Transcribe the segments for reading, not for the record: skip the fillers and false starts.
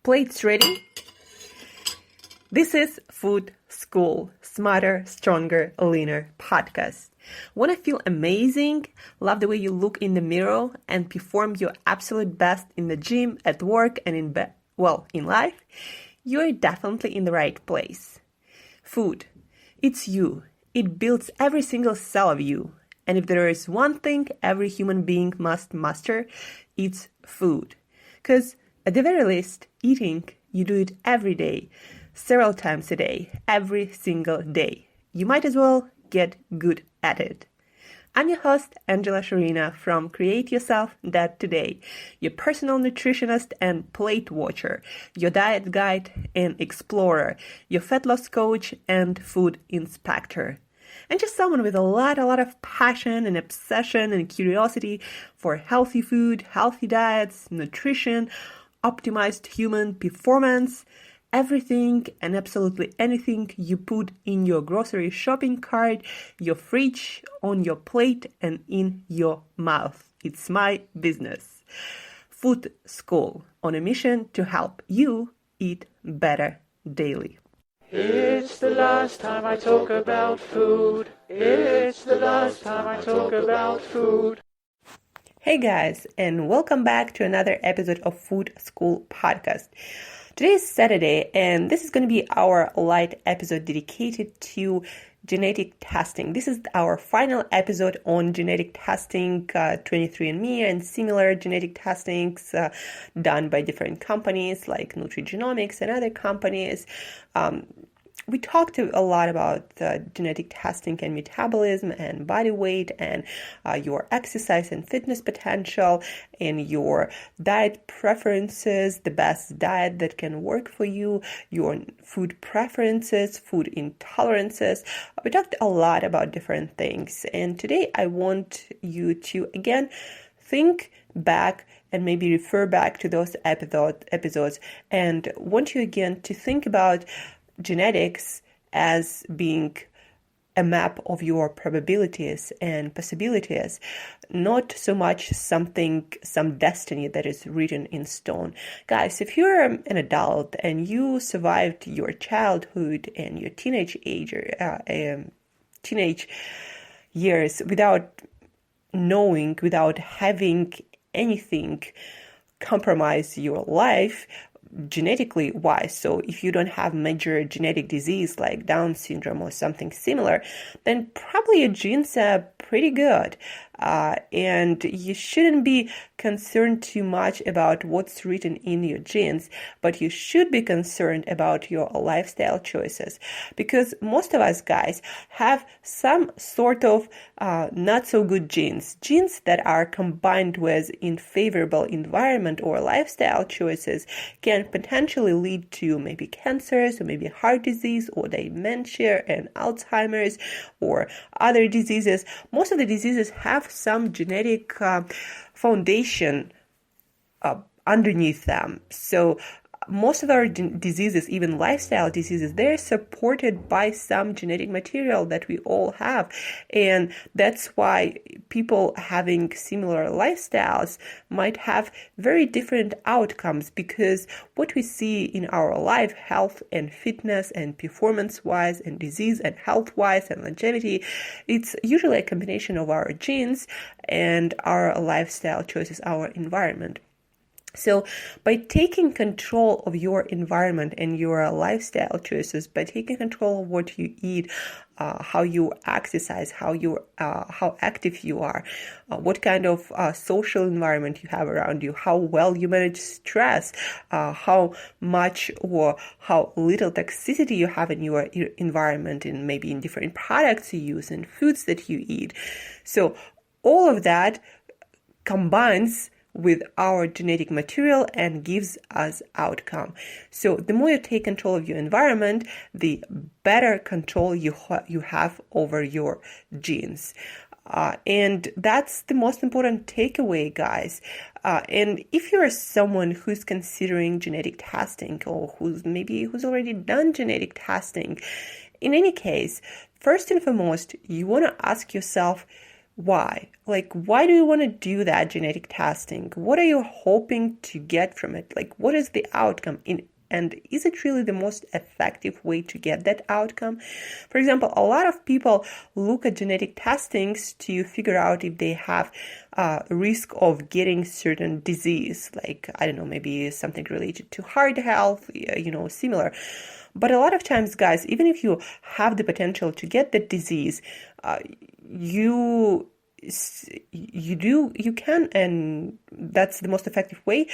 Plates ready? This is Food School, Smarter, Stronger, Leaner podcast. Want to feel amazing, love the way you look in the mirror, and perform your absolute best in the gym, at work, and in life? You're definitely in the right place. Food. It's you. It builds every single cell of you. And if there is one thing every human being must master, it's food. Because at the very least, eating, you do it every day, several times a day, every single day. You might as well get good at it. I'm your host, Shurina from Create Yourself That Today, your personal nutritionist and plate watcher, your diet guide and explorer, your fat loss coach and food inspector. And just someone with a lot of passion and obsession and curiosity for healthy food, healthy diets, nutrition, optimized human performance, everything and absolutely anything you put in your grocery shopping cart, your fridge, on your plate, and in your mouth. It's my business. Food School, on a mission to help you eat better daily. It's the last time I talk about food. It's the last time I talk about food. Hey guys, and welcome back to another episode of Food School Podcast. Today is Saturday, and this is going to be our light episode dedicated to genetic testing. This is our final episode on genetic testing, 23andMe and similar genetic testings done by different companies like Nutrigenomics and other companies. We talked a lot about genetic testing and metabolism and body weight and your exercise and fitness potential and your diet preferences, the best diet that can work for you, your food preferences, food intolerances. We talked a lot about different things. And today I want you to, again, think back and maybe refer back to those episodes and want you again to think about genetics as being a map of your probabilities and possibilities, not so much some destiny that is written in stone. Guys, if you're an adult and you survived your childhood and your teenage years without knowing, without having anything compromise your life, genetically wise, so if you don't have major genetic disease like Down syndrome or something similar, then probably your genes are pretty good. And you shouldn't be concerned too much about what's written in your genes, but you should be concerned about your lifestyle choices, because most of us guys have some sort of not so good genes that are combined with unfavorable environment or lifestyle choices can potentially lead to maybe cancers or maybe heart disease or dementia and Alzheimer's or other diseases. Most of the diseases have some genetic foundation underneath them. So most of our diseases, even lifestyle diseases, they're supported by some genetic material that we all have. And that's why people having similar lifestyles might have very different outcomes, because what we see in our life, health and fitness and performance-wise and disease and health-wise and longevity, it's usually a combination of our genes and our lifestyle choices, our environment. So by taking control of your environment and your lifestyle choices, by taking control of what you eat, how you exercise, how active you are, what kind of social environment you have around you, how well you manage stress, how much or how little toxicity you have in your environment, and maybe in different products you use and foods that you eat. So all of that combines with our genetic material and gives us outcome. So the more you take control of your environment, the better control you have over your genes. And that's the most important takeaway, guys. And if you're someone who's considering genetic testing or who's already done genetic testing, in any case, first and foremost, you want to ask yourself, Why? Like, why do you want to do that genetic testing? What are you hoping to get from it? Like, what is the outcome and is it really the most effective way to get that outcome? For example, a lot of people look at genetic testings to figure out if they have a risk of getting certain disease, like, I don't know, maybe something related to heart health, similar. But a lot of times, guys, even if you have the potential to get the disease, you can, and that's the most effective way.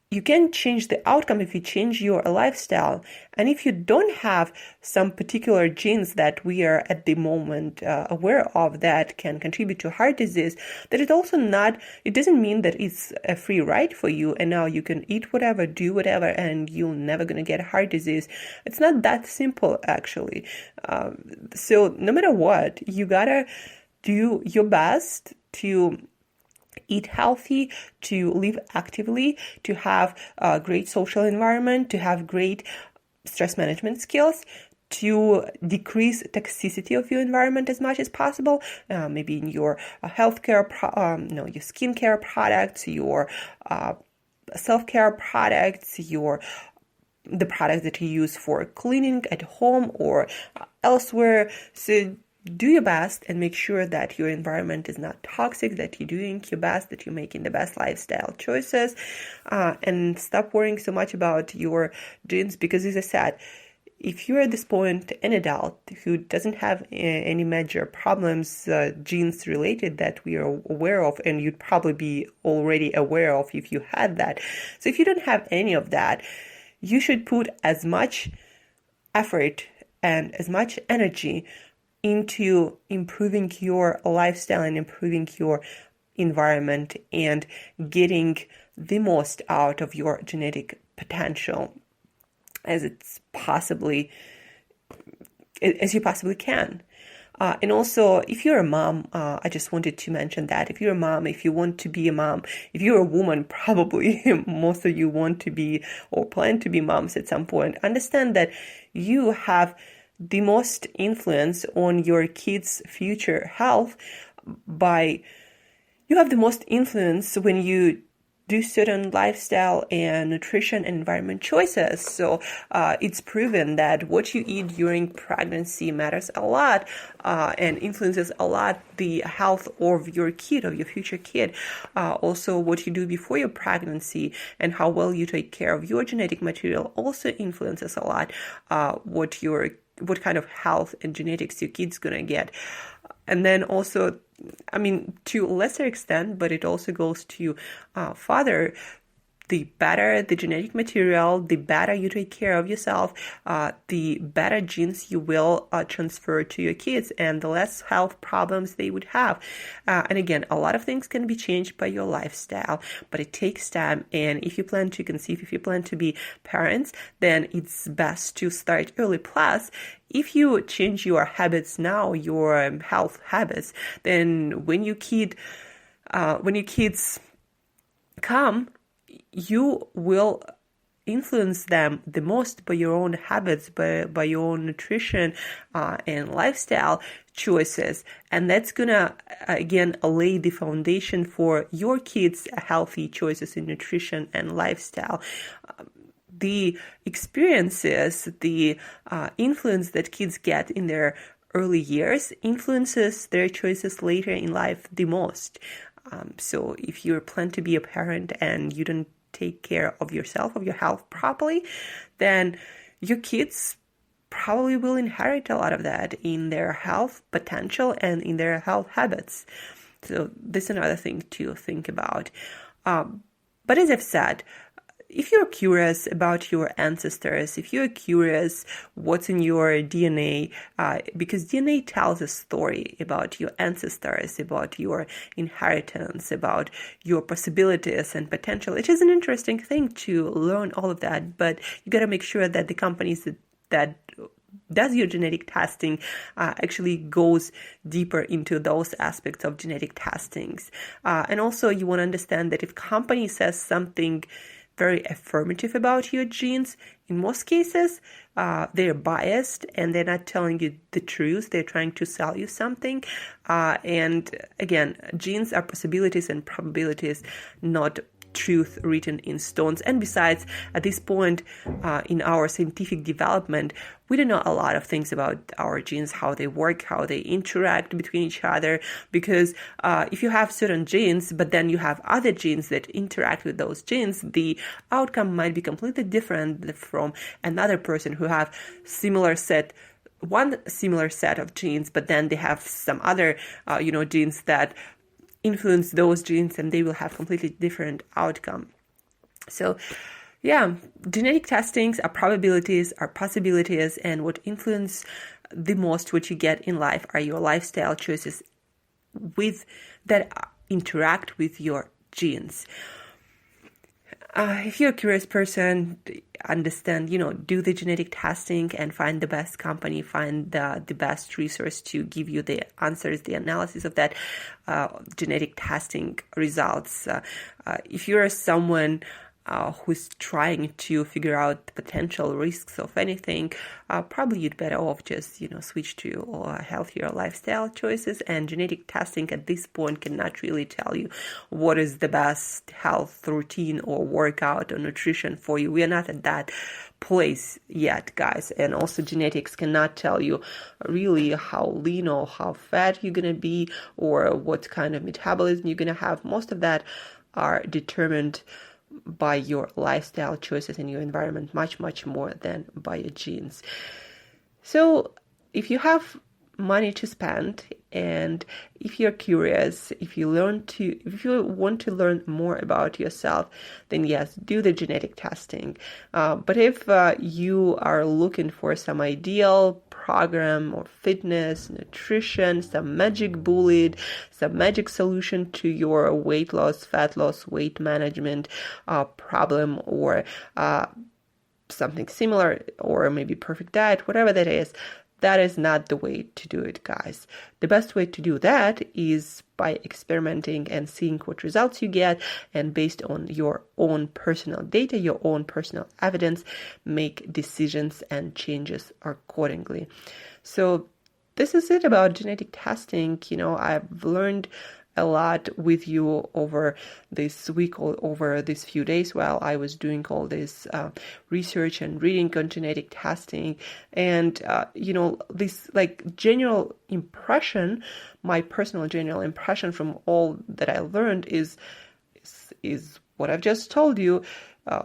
You can change the outcome if you change your lifestyle. And if you don't have some particular genes that we are at the moment aware of that can contribute to heart disease, that it doesn't mean that it's a free ride for you and now you can eat whatever, do whatever, and you're never going to get heart disease. It's not that simple, actually. So no matter what, you gotta do your best to eat healthy, to live actively, to have a great social environment, to have great stress management skills, to decrease toxicity of your environment as much as possible, maybe in your healthcare, your skincare products, your self-care products, the products that you use for cleaning at home or elsewhere. So do your best and make sure that your environment is not toxic, that you're doing your best, that you're making the best lifestyle choices, and stop worrying so much about your genes, because as I said, if you're at this point an adult who doesn't have any major problems, genes related, that we are aware of, and you'd probably be already aware of if you had that. So if you don't have any of that, you should put as much effort and as much energy into improving your lifestyle and improving your environment and getting the most out of your genetic potential as you possibly can. And also, if you're a mom, I just wanted to mention that if you're a mom, if you want to be a mom, if you're a woman, probably most of you want to be or plan to be moms at some point, understand that you have the most influence on your kids' future health you have the most influence when you do certain lifestyle and nutrition and environment choices. So it's proven that what you eat during pregnancy matters a lot and influences a lot the health of your kid, of your future kid. Also, what you do before your pregnancy and how well you take care of your genetic material also influences a lot what kind of health and genetics your kid's gonna get. And then also, to a lesser extent, but it also goes to father, the better the genetic material, the better you take care of yourself, the better genes you will transfer to your kids and the less health problems they would have. And again, a lot of things can be changed by your lifestyle, but it takes time. And if you plan to conceive, if you plan to be parents, then it's best to start early. Plus, if you change your habits now, your health habits, then when your kids come, you will influence them the most by your own habits, by your own nutrition and lifestyle choices. And that's gonna, again, lay the foundation for your kids' healthy choices in nutrition and lifestyle. The experiences, the influence that kids get in their early years influences their choices later in life the most. So if you plan to be a parent and you don't take care of yourself, of your health properly, then your kids probably will inherit a lot of that in their health potential and in their health habits. So this is another thing to think about. But as I've said, if you're curious about your ancestors, if you're curious what's in your DNA, because DNA tells a story about your ancestors, about your inheritance, about your possibilities and potential, it is an interesting thing to learn all of that, but you got to make sure that the companies that does your genetic testing actually goes deeper into those aspects of genetic testings. And also you want to understand that if company says something very affirmative about your genes. In most cases, they're biased and they're not telling you the truth. They're trying to sell you something. And again, genes are possibilities and probabilities, not truth written in stones. And besides, at this point in our scientific development, we don't know a lot of things about our genes, how they work, how they interact between each other. Because if you have certain genes, but then you have other genes that interact with those genes, the outcome might be completely different from another person who have one similar set of genes, but then they have some other, genes that influence those genes, and they will have completely different outcome. So yeah, genetic testings are probabilities, are possibilities, and what influence the most what you get in life are your lifestyle choices that interact with your genes. If you're a curious person, understand, do the genetic testing and find the best company, find the best resource to give you the answers, the analysis of that genetic testing results. If you're someone who's trying to figure out the potential risks of anything, probably you'd better off just, switch to healthier lifestyle choices. And genetic testing at this point cannot really tell you what is the best health routine or workout or nutrition for you. We are not at that place yet, guys. And also genetics cannot tell you really how lean or how fat you're going to be or what kind of metabolism you're going to have. Most of that are determined by your lifestyle choices and your environment much, much more than by your genes. So if you have money to spend and if you're curious, if you want to learn more about yourself, then yes, do the genetic testing. But if you are looking for some ideal program or fitness, nutrition, some magic bullet, some magic solution to your weight loss, fat loss, weight management problem, or something similar, or maybe perfect diet, whatever that is not the way to do it, guys. The best way to do that is by experimenting and seeing what results you get, and based on your own personal data, your own personal evidence, make decisions and changes accordingly. So this is it about genetic testing. I've learned a lot with you over this week or over these few days while I was doing all this research and reading on genetic testing. And, this general impression, my personal general impression from all that I learned is what I've just told you.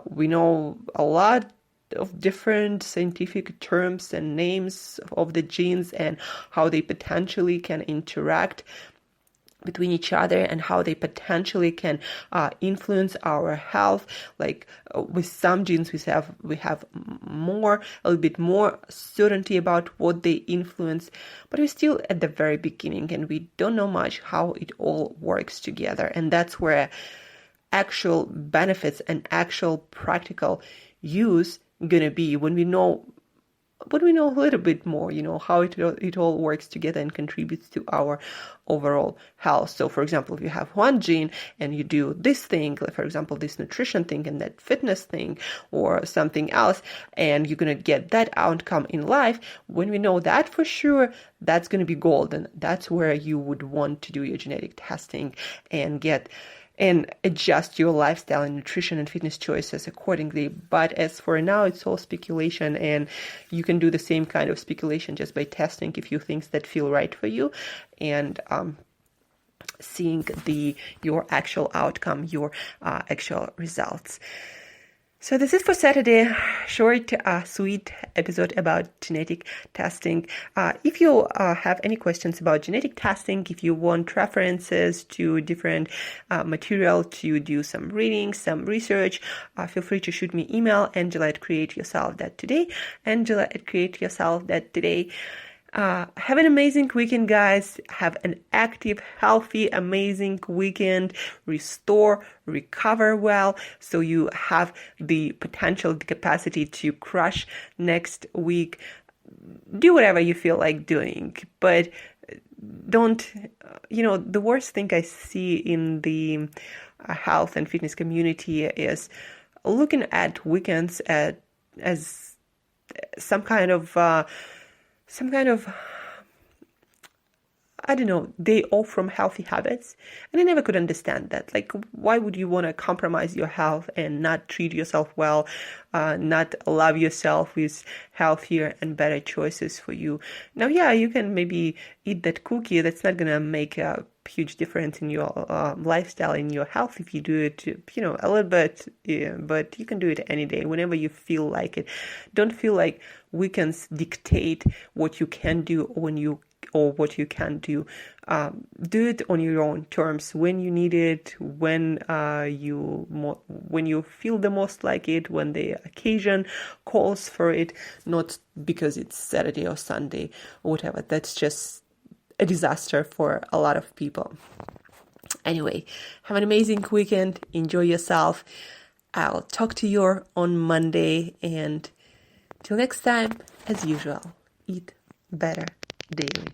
We know a lot of different scientific terms and names of the genes and how they potentially can interact between each other and how they potentially can influence our health. Like with some genes, we have a little bit more certainty about what they influence, but we're still at the very beginning and we don't know much how it all works together. And that's where actual benefits and actual practical use gonna be when we know a little bit more, how it all works together and contributes to our overall health. So, for example, if you have one gene and you do this thing, like for example, this nutrition thing and that fitness thing or something else, and you're going to get that outcome in life, when we know that for sure, that's going to be golden. That's where you would want to do your genetic testing and adjust your lifestyle and nutrition and fitness choices accordingly. But as for now, it's all speculation, and you can do the same kind of speculation just by testing a few things that feel right for you and seeing your actual outcome, your actual results. So this is for Saturday, short, sweet episode about genetic testing. If you have any questions about genetic testing, if you want references to different material to do some reading, some research, feel free to shoot me email, Angela@createyourself.today, Angela@createyourself.today. Have an amazing weekend, guys. Have an active, healthy, amazing weekend. Restore, recover well, so you have the potential, the capacity to crush next week. Do whatever you feel like doing, but don't, the worst thing I see in the health and fitness community is looking at weekends as some kind of I don't know, day off from healthy habits. And I never could understand that. Like, why would you want to compromise your health and not treat yourself well, not love yourself with healthier and better choices for you? Now, yeah, you can maybe eat that cookie. That's not going to make a huge difference in your lifestyle, in your health if you do it, a little bit, yeah, but you can do it any day, whenever you feel like it. Don't feel like weekends dictate what you can do or what you can do. Do it on your own terms, when you need it, when you feel the most like it, when the occasion calls for it, not because it's Saturday or Sunday or whatever. That's just a disaster for a lot of people. Anyway, have an amazing weekend. Enjoy yourself. I'll talk to you on Monday, and till next time, as usual, eat better daily.